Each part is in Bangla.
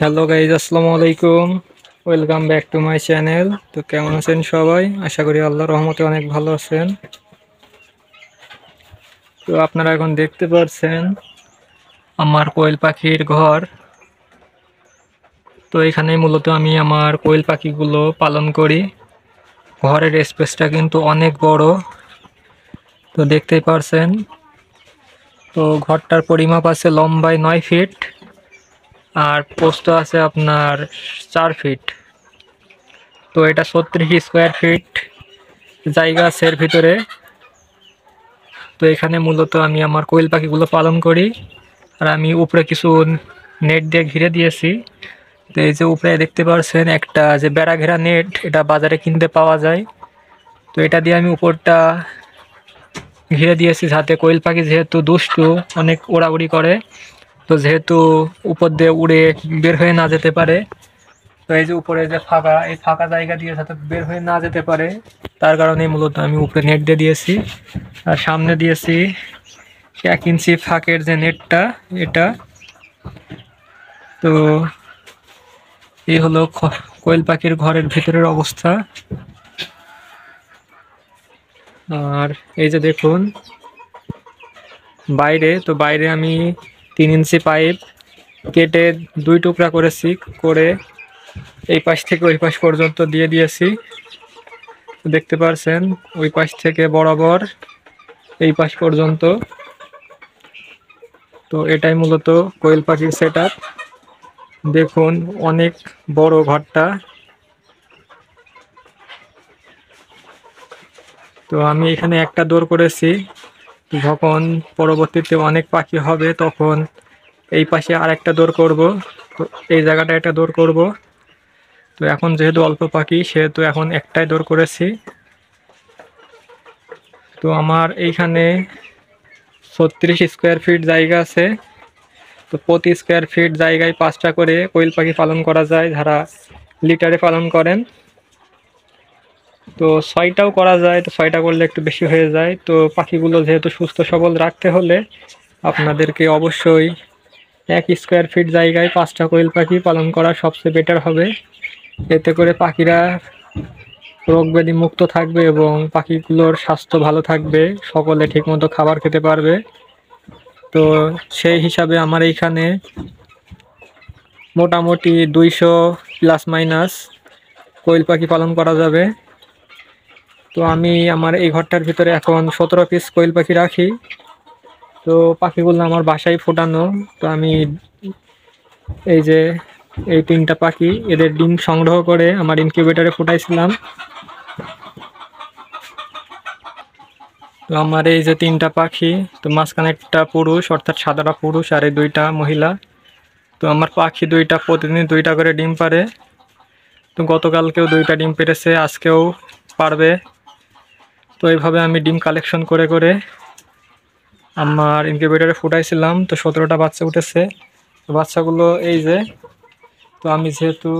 হ্যালো গাইজ, আসসালামু আলাইকুম। Welcome back to my channel. তো কেমন আছেন সবাই? আশা করি আল্লাহর রহমতে অনেক ভালো আছেন। তো আপনারা এখন দেখতে পাচ্ছেন আমার কোয়েল পাখির ঘর। তো এখানে মূলত আমি আমার কোয়েল পাখিগুলো পালন করি। ঘরের স্পেসটা কিন্তু অনেক বড়, তো দেখতেই পারছেন। তো ঘরটার পরিমাপ আছে লম্বায় 9 ফিট আর প্রস্থ আছে আপনার 4 ফিট। তো এটা 36 স্কোয়ার ফিট জায়গা আছে এর ভিতরে। তো এখানে মূলত আমি আমার কোয়েল পাখিগুলো পালন করি। আর আমি উপরে কিছু নেট দিয়ে ঘিরে দিয়েছি। তো এই যে উপরে দেখতে পাচ্ছেন একটা যে বেড়া ঘেরা নেট, এটা বাজারে কিনতে পাওয়া যায়। তো এটা দিয়ে আমি উপরটা ঘিরে দিয়েছি যাতে কোয়েল পাখি যেহেতু দুষ্টু, অনেক ওড়াউড়ি করে, তো যেহেতু উপর দিয়ে উড়ে বের হয়ে না যেতে পারে, তো এই যে উপরে যে ফাঁকা, এই ফাঁকা জায়গা দিয়ে যাতে বের হয়ে না যেতে পারে, তার কারণে মূলত আমি উপরে নেট দিয়ে দিয়েছি। আর সামনে দিয়েছি 1 ইঞ্চি ফাঁকের যে নেটটা, এটা। তো এই হলো কোয়েল পাখির ঘরের ভিতরের অবস্থা। আর এই যে দেখুন বাইরে, তো বাইরে আমি 3 ইঞ্চি পাইপ কেটে 2 টুকরা করেছি, করে এই পাশ থেকে ওই পাশ পর্যন্ত দিয়ে দিয়েছি। দেখতে পারছেন ওই পাশ থেকে বরাবর এই পাশ পর্যন্ত। তো এটাই মূলত কোয়েল পাখির সেটআপ। দেখুন অনেক বড় ঘরটা। তো আমি এখানে একটা দৌড় করেছি, যখন পরবর্তীতে অনেক পাখি হবে তখন এই পাশে আর একটা দৌড় করব। তো এই জায়গাটা একটা দৌড় করব। তো এখন যেহেতু অল্প পাখি সেহেতু এখন একটাই দৌড় করেছি। তো আমার এইখানে 36 স্কোয়ার ফিট জায়গা আছে। তো প্রতি স্কোয়ার ফিট জায়গায় 5টা করে কোয়েল পাখি পালন করা যায়, যারা লিটারে পালন করেন। তো 6টাও করা যায়, তো 6টা করলে একটু বেশি হয়ে যায়। তো পাখিগুলো যেহেতু সুস্থ সবল রাখতে হলে আপনাদেরকে অবশ্যই 1 স্কোয়ার ফিট জায়গায় 5টা কোয়েল পাখি পালন করা সবচেয়ে বেটার হবে। এতে করে পাখিরা রোগ ব্যাধি মুক্ত থাকবে এবং পাখিগুলোর স্বাস্থ্য ভালো থাকবে, সকলে ঠিকমতো খাবার খেতে পারবে। তো সেই হিসাবে আমার এইখানে মোটামুটি 200 প্লাস মাইনাস কোয়েল পাখি পালন করা যাবে। তো আমি আমার এই ঘরটার ভিতরে এখন 17 পিস কোয়েল পাখি রাখি। তো পাখিগুলো আমার বাসায় ফোটানো। তো আমি এই যে এই 3টা পাখি, এদের ডিম সংগ্রহ করে আমার ইনকিউবেটরে ফুটাইছিলাম। তো আমার এই যে 3টা পাখি, তো মাঝখানে একটা পুরুষ, অর্থাৎ সাদাটা পুরুষ, আর এই 2টা মহিলা। তো আমার পাখি 2টা প্রতিদিন 2টা করে ডিম পারে। তো গতকালকেও 2টা ডিম পেড়েছে, আজকেও পারবে। তো এইভাবে আমি ডিম কালেকশন করে করে আমার ইনকিউবেটরে ফুটাইছিলাম। তো 17টা বাচ্চা উঠেছে। তো বাচ্চাগুলো এই যে, তো আমি যেহেতু,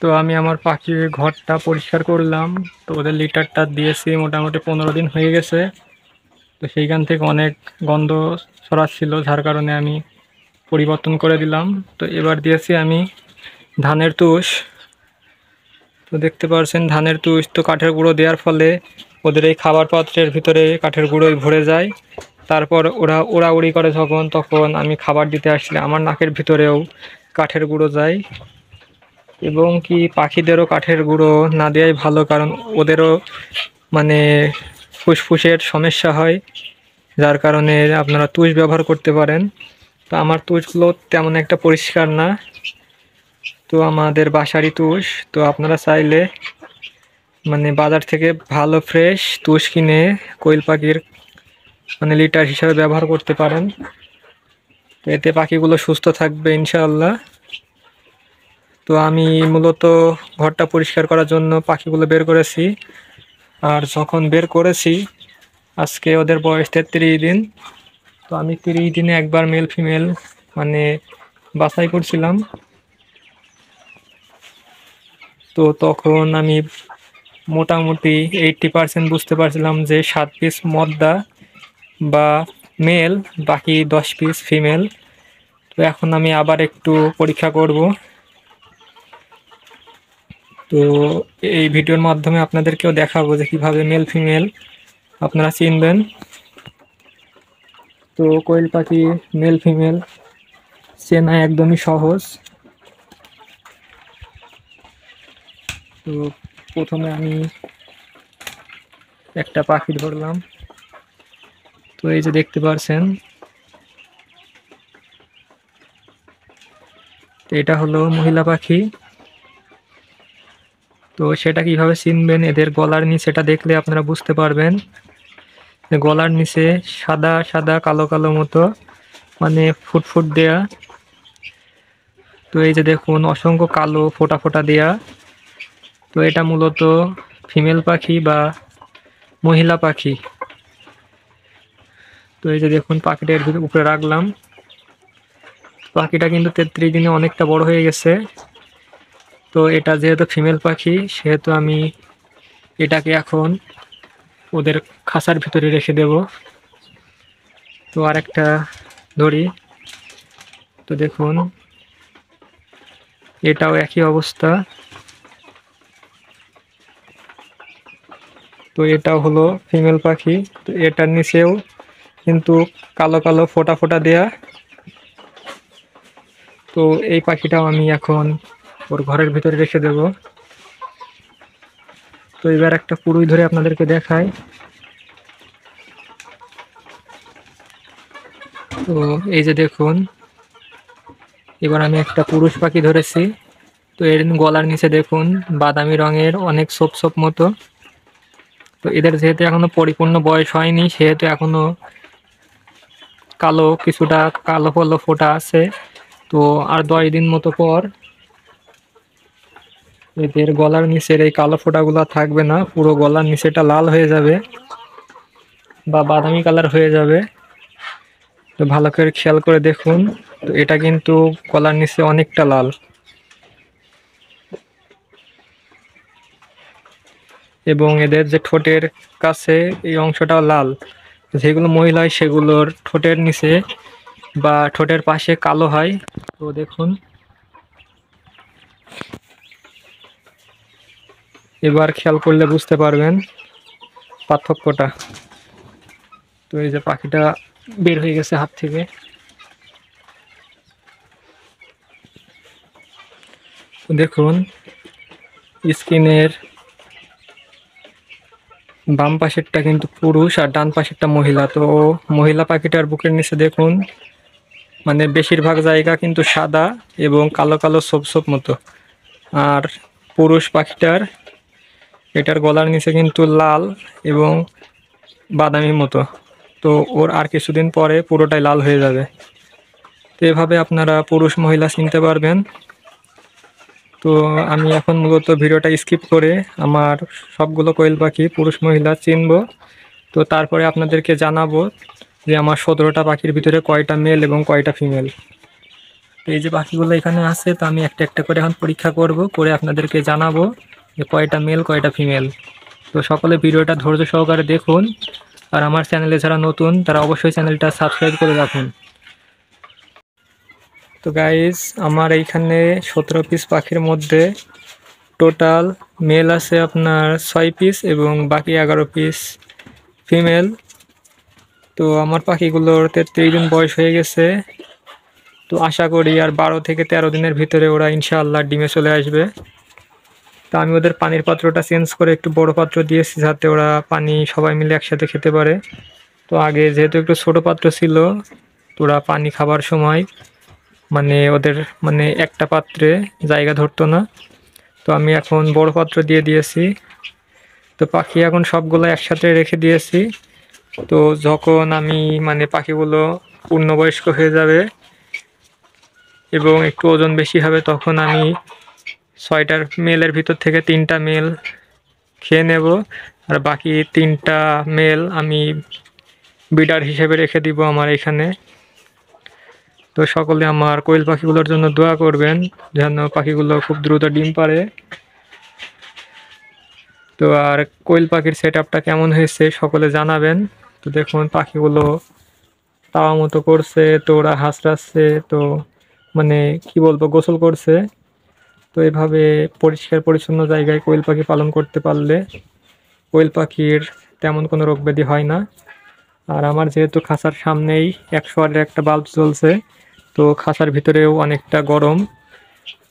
তো আমি আমার পাখির ঘরটা পরিষ্কার করলাম। তো ওদের লিটারটা দিয়েছি, মোটামুটি 15 দিন হয়ে গেছে। তো সেইখান থেকে অনেক গন্ধ ছড়াচ্ছিল, যার কারণে আমি পরিবর্তন করে দিলাম। তো এবার দিয়েছি আমি ধানের তুষ। তো দেখতে পাচ্ছেন ধানের তুষ। তো কাঠের গুঁড়ো দেওয়ার ফলে ওদের এই খাবার পাত্রের ভিতরে কাঠের গুঁড়োই ভরে যায়। তারপর ওরা ওড়াউড়ি করে যখন, তখন আমি খাবার দিতে আসলে আমার নাকের ভিতরেও কাঠের গুঁড়ো যায়। এবং কি পাখিদেরও কাঠের গুঁড়ো না দেওয়াই ভালো, কারণ ওদেরও মানে ফুসফুসের সমস্যা হয়, যার কারণে আপনারা তুষ ব্যবহার করতে পারেন। তো আমার তুষগুলো তেমন একটা পরিষ্কার না, তো আমাদের বাসারই তুষ। তো আপনারা চাইলে বাজার থেকে ভালো ফ্রেশ তুষ কিনে কোয়েল পাখির লিটার হিসাবে ব্যবহার করতে পারেন। তো এতে পাখিগুলো সুস্থ থাকবে ইনশাআল্লাহ। তো আমি মূলত ঘরটা পরিষ্কার করার জন্য পাখিগুলো বের করেছি। আর যখন বের করেছি, আজকে ওদের বয়স 33 দিন। তো আমি 30 দিনে একবার মেল ফিমেল বাছাই করছিলাম। তো তখন আমি মোটামুটি 80% বুঝতে পারছিলাম যে 7 পিস মদ্দা বা মেল, বাকি 10 পিস ফিমেল। তো এখন আমি আবার একটু পরীক্ষা করব। তো এই ভিডিওর মাধ্যমে আপনাদেরকেও দেখাবো যে কিভাবে মেল ফিমেল আপনারা চিনবেন। তো কোয়েল পাখি মেল ফিমেল চেনা একদমই সহজ। তো প্রথমে আমি একটা পাখি ধরলাম। তো এই যে দেখতে পাচ্ছেন, এটা হলো মহিলা পাখি। তো সেটা কিভাবে চিনবেন, এদের গলার নিচেটা দেখলে আপনারা বুঝতে পারবেন। গলার নিচে সাদা সাদা কালো কালো মতো মানে ফুটফুট দেয়া। তো এই যে দেখুন অসংখ্য কালো ফোঁটা ফোঁটা দেয়া। তো এটা মূলত ফিমেল পাখি বা মহিলা পাখি। তো এই যে দেখুন পাখিটা এর উপরে রাখলাম। পাখিটা কিন্তু 33 দিনে অনেকটা বড় হয়ে গেছে। তো এটা যেহেতু ফিমেল পাখি সেহেতু আমি এটাকে এখন ওদের খাঁচার ভিতরে রেখে দেব। তো আরেকটা ধরি। তো দেখুন এটাও একই অবস্থা। তো এটাও হলো ফিমেল পাখি। তো এটার নিচেও কিন্তু কালো কালো ফোঁটা ফোঁটা দেয়া। তো এই পাখিটাও আমি এখন ওর ঘরের ভিতরে রেখে দেব। তো এবার একটা পুরুষ ধরে আপনাদেরকে দেখাই। তো এই যে দেখুন এবার আমি একটা পুরুষ পাখি ধরেছি। তো এর গলার নিচে দেখুন বাদামি রঙের অনেক ছোপ ছোপ মতো। তো এদের যেহেতু এখনো পরিপূর্ণ বয়স হয়নি সেহেতু এখনো কালো কিছুটা কালো কালো ফোঁটা আছে। তো আর 10 দিন মতো পর এদের গলার নিচের এই কালো ফোঁটাগুলো থাকবে না, পুরো গলার নিচেটা লাল হয়ে যাবে বা বাদামি কালার হয়ে যাবে। তো ভালো করে খেয়াল করে দেখুন। তো এটা কিন্তু গলার নিচে অনেকটা লাল এবং এদের যে ঠোঁটের কাছে এই অংশটাও লাল। যেগুলো মহিলা হয় সেগুলোর ঠোঁটের নিচে বা ঠোঁটের পাশে কালো হয়। তো দেখুন এবার খেয়াল করলে বুঝতে পারবেন পার্থক্যটা। তো এই যে পাখিটা বের হয়ে গেছে হাত থেকে। দেখুন স্ক্রিনের বাম পাশেরটা কিন্তু পুরুষ আর ডান পাশেরটা মহিলা। তো মহিলা পাখিটার বুকের নিচে দেখুন মানে বেশিরভাগ জায়গা কিন্তু সাদা এবং কালো কালো ছোপ ছোপ মতো। আর পুরুষ পাখিটার এটার গলার নিচে কিন্তু লাল এবং বাদামি মতো। তো ওর আর কিছুদিন পরে পুরোটাই লাল হয়ে যাবে। তো এভাবে আপনারা পুরুষ মহিলা চিনতে পারবেন। তো আমি এখন মূলত ভিডিওটা স্কিপ করে আমার সবগুলো কোয়েল পাখি পুরুষ মহিলা চিনব। তো তারপরে আপনাদেরকে জানাবো যে আমার 17টা পাখির ভিতরে কয়টা মেল এবং কয়টা ফিমেল। তো এই যে পাখিগুলো এখানে আছে, তো আমি একটা একটা করে এখন পরীক্ষা করব, করে আপনাদেরকে জানাবো যে কয়টা মেল কয়টা ফিমেল। তো সকলে ভিডিওটা ধৈর্য সহকারে দেখুন। আর আমার চ্যানেলে যারা নতুন তারা অবশ্যই চ্যানেলটা সাবস্ক্রাইব করে রাখুন। তো গাইজ আমার এইখানে 17 পিস পাখির মধ্যে টোটাল মেল আছে আপনার 6 পিস এবং বাকি 11 পিস ফিমেল। তো আমার পাখিগুলোর 33 দিন বয়স হয়ে গেছে। তো আশা করি আর 12 থেকে 13 দিনের ভিতরে ওরা ইনশাআল্লাহ ডিমে চলে আসবে। তো আমি ওদের পানির পাত্রটা চেঞ্জ করে একটু বড় পাত্র দিয়েছি যাতে ওরা পানি সবাই মিলে একসাথে খেতে পারে। তো আগে যেহেতু একটু ছোট পাত্র ছিল তো ওরা পানি খাবার সময় মানে ওদের মানে একটা পাত্রে জায়গা ধরতো না। তো আমি এখন বড় পাত্র দিয়ে দিয়েছি। তো পাখি এখন সবগুলো একসাথে রেখে দিয়েছি। তো যখন আমি মানে পাখিগুলো পূর্ণবয়স্ক হয়ে যাবে এবং একটু ওজন বেশি হবে তখন আমি 6টার মেলের ভিতর থেকে 3টা মেল খেয়ে নেব আর বাকি 3টা মেল আমি বিডার হিসেবে রেখে দিব আমার এখানে। তো সকলে আমার কোয়েল পাখিগুলোর জন্য দোয়া করবেন যেন পাখিগুলো খুব দ্রুত ডিম পারে। তো আর কোয়েল পাখির সেট আপটা কেমন হয়েছে সকলে জানাবেন। তো দেখুন পাখিগুলো তাওয়া মতো করছে, তো ওরা হাঁসড়াচ্ছে, তো মানে কি বলবো, গোসল করছে। তো এভাবে পরিষ্কার পরিচ্ছন্ন জায়গায় কোয়েল পাখি পালন করতে পারলে কোয়েল পাখির তেমন কোনো রোগ ব্যাধি হয় না। আর আমার যেহেতু খাঁচার সামনেই 100 ওয়াটের একটা বাল্ব জ্বলছে, তো খাঁচার ভিতরেও অনেকটা গরম,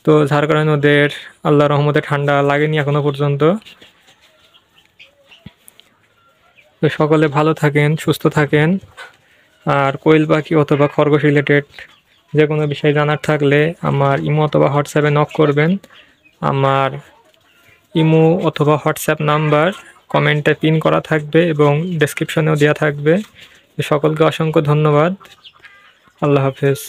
তো যার কারণে ওদের আল্লাহ রহমতে ঠান্ডা লাগেনি এখনো পর্যন্ত। তো সকলে ভালো থাকেন, সুস্থ থাকেন। আর কোয়েল পাখি অথবা খরগোশ রিলেটেড যে কোনো বিষয় জানার থাকলে আমার ইমো অথবা হোয়াটসঅ্যাপে নক করবেন। আমার ইমো অথবা হোয়াটসঅ্যাপ নাম্বার কমেন্টে পিন করা থাকবে এবং ডেসক্রিপশনেও দেওয়া থাকবে। সকলকে অসংখ্য ধন্যবাদ। আল্লাহ হাফেজ।